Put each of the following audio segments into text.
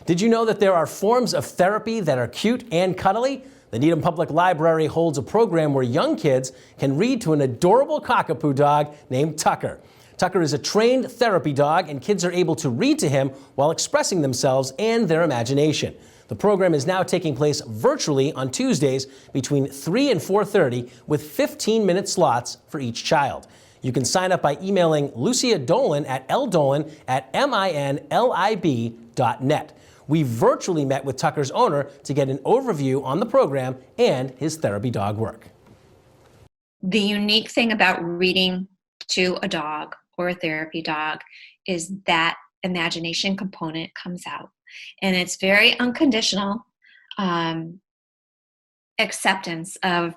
Did you know that there are forms of therapy that are cute and cuddly? The Needham Public Library holds a program where young kids can read to an adorable cockapoo dog named Tucker. Tucker is a trained therapy dog, and kids are able to read to him while expressing themselves and their imagination. The program is now taking place virtually on Tuesdays between 3 and 4:30 with 15-minute slots for each child. You can sign up by emailing Lucia Dolan at ldolan@minlib.net. We virtually met with Tucker's owner to get an overview on the program and his therapy dog work. The unique thing about reading to a dog or a therapy dog is that imagination component comes out. And it's very unconditional acceptance of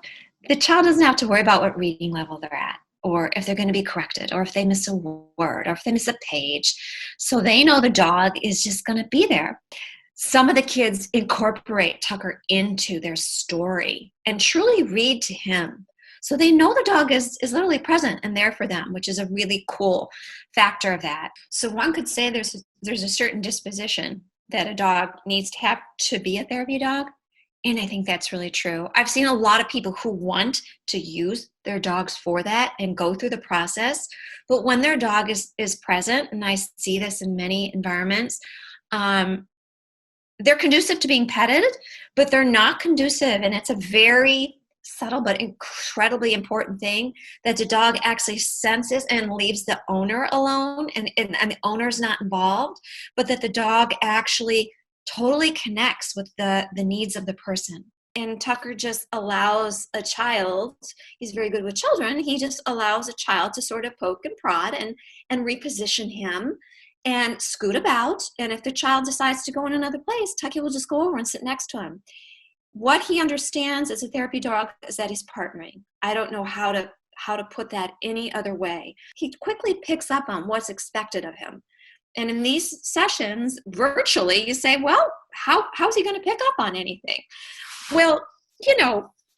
the child doesn't have to worry about what reading level they're at, or if they're going to be corrected, or if they miss a word, or if they miss a page. So they know the dog is just going to be there. Some of the kids incorporate Tucker into their story and truly read to him. So they know the dog is literally present and there for them, which is a really cool factor of that. So one could say there's a certain disposition that a dog needs to have to be a therapy dog. And I think that's really true. I've seen a lot of people who want to use their dogs for that and go through the process. But when their dog is present, and I see this in many environments, they're conducive to being petted, but they're not conducive. And it's a very subtle but incredibly important thing that the dog actually senses and leaves the owner alone, and the owner's not involved, but that the dog actually totally connects with the needs of the person. And Tucker just allows a child, he's very good with children, he just allows a child to sort of poke and prod and reposition him and scoot about. And if the child decides to go in another place, Tucky will just go over and sit next to him. What he understands as a therapy dog is that he's partnering. I don't know how to put that any other way. He quickly picks up on what's expected of him. And in these sessions, virtually, you say, well, how's he going to pick up on anything? Well,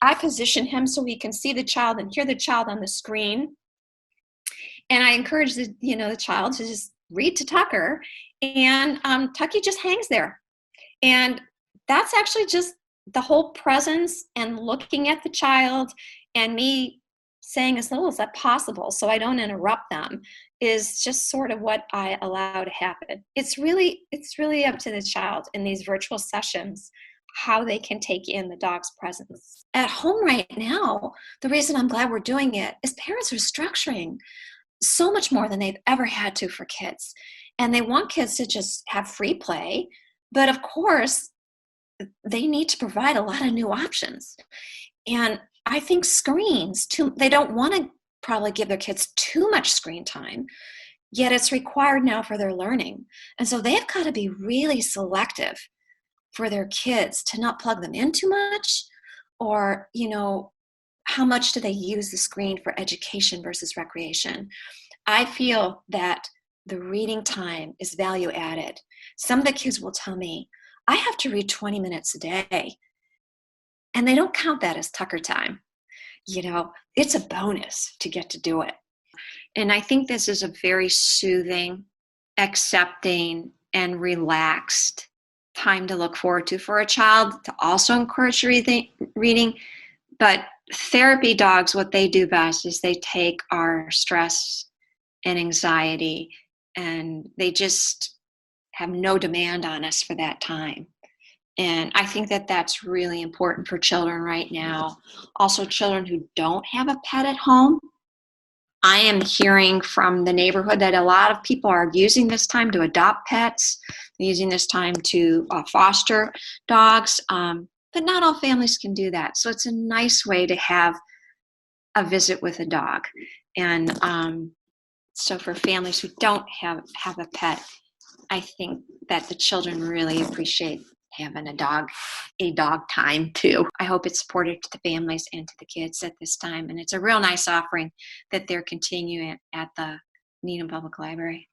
I position him so he can see the child and hear the child on the screen. And I encourage the child to just read to Tucker, and Tucky just hangs there. And that's actually just the whole presence and looking at the child and me saying as little as that possible so I don't interrupt them is just sort of what I allow to happen. It's really up to the child in these virtual sessions how they can take in the dog's presence. At home right now, the reason I'm glad we're doing it is parents are structuring so much more than they've ever had to for kids. And they want kids to just have free play, but of course, they need to provide a lot of new options. And I think screens, they don't want to probably give their kids too much screen time, yet it's required now for their learning. And so they've got to be really selective for their kids to not plug them in too much, or, how much do they use the screen for education versus recreation? I feel that the reading time is value added. Some of the kids will tell me, I have to read 20 minutes a day. And they don't count that as Tucker time. It's a bonus to get to do it. And I think this is a very soothing, accepting, and relaxed time to look forward to for a child, to also encourage reading. But therapy dogs, what they do best is they take our stress and anxiety, and they just have no demand on us for that time. And I think that that's really important for children right now. Also, children who don't have a pet at home. I am hearing from the neighborhood that a lot of people are using this time to adopt pets, using this time to foster dogs, but not all families can do that. So it's a nice way to have a visit with a dog. And so for families who don't have a pet, I think that the children really appreciate having a dog time too. I hope it's supportive to the families and to the kids at this time. And it's a real nice offering that they're continuing at the Needham Public Library.